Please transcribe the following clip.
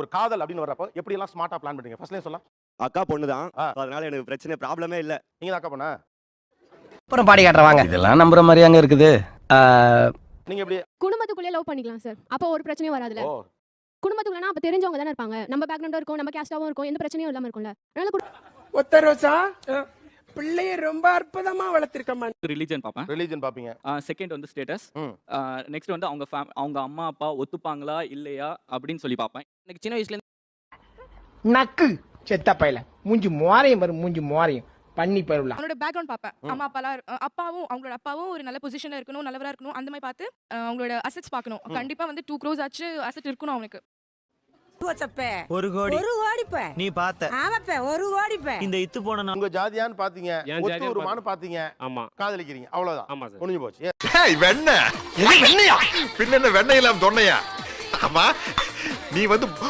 ஒரு காதல் அப்படின்னு வர்றப்போ எப்படி எல்லாம் ஸ்மார்ட்டா பிளான் பண்ணுவீங்க? ஃபர்ஸ்ட்லயே சொல்லலாம். அக்கா பொண்ணு தான். ஆ. அதனால எனக்கு பிரச்சனை ப்ராப்ளமே இல்ல. நீங்க தான் அக்கா பொண்ணா? அப்புறம் பாடி காட்டுறவாங்க. இதெல்லாம் நம்புற மாதிரி அங்க இருக்குது. நீங்க எப்படி? குடும்பத்துக்குள்ளே லவ் பண்ணிக்கலாம் சார். அப்போ ஒரு பிரச்சனையும் வராதுல. ஓ. குடும்பத்துக்குள்ளனா அப்ப தெரிஞ்சவங்க தானே இருப்பாங்க. நம்ம பேக்ரவுண்டா இருக்கும், நம்ம கேஸ்டாவும் இருக்கும், எந்த பிரச்சனையும் இல்லாம இருக்கும்ல. அதனால ஒத்த ரோசா பிள்ளைய ரொம்ப அற்புதமா வளர்த்திருக்கமா. ரிலிஜன் பார்ப்பேன். ரிலிஜன் பாப்பீங்க. செகண்ட் வந்து ஸ்டேட்டஸ். ம். நெக்ஸ்ட் வந்து அவங்க அம்மா அப்பா ஒத்துப்பாங்களா இல்லையா அப்படின்னு சொல்லி பார்ப்பேன். எனக்கு சின்ன வயசுல நக்கு செத்த பையல மூஞ்சி மோரையும் வரும், மூஞ்சி மோரையும் பண்ணி பருவலாம். அவனோட பேக்ரவுண்ட் பார்ப்பேன். அம்மா அப்பாலாம் அவங்களோட அப்பாவும் ஒரு நல்ல பொசிஷன்ல இருக்கணும், நல்லவரா இருக்கணும், அந்த மாதிரி பார்த்து அவங்களோட அசெட்ஸ் பார்க்கணும். கண்டிப்பா வந்து 2 crores ஆச்சு அசெட் இருக்கணும் அவனுக்கு. ஒரு கோடி நீ பார்த்த ஒரு கோடி இந்த இத்து போன உங்க ஜாதியான்னு பாத்தீங்க, என் ஒத்து ஜாதியான்னு உருமான்னு பாத்தீங்க, ஆமா காதலிக்கிறீங்க, அவ்வளவுதான். ஆமா சார். முடிஞ்சு போச்சு. வெண்ணெய் வெண்ணையா பின்ன என்ன வெண்ணெய் இல்லாம தொன்னையா? ஆமா நீ வந்து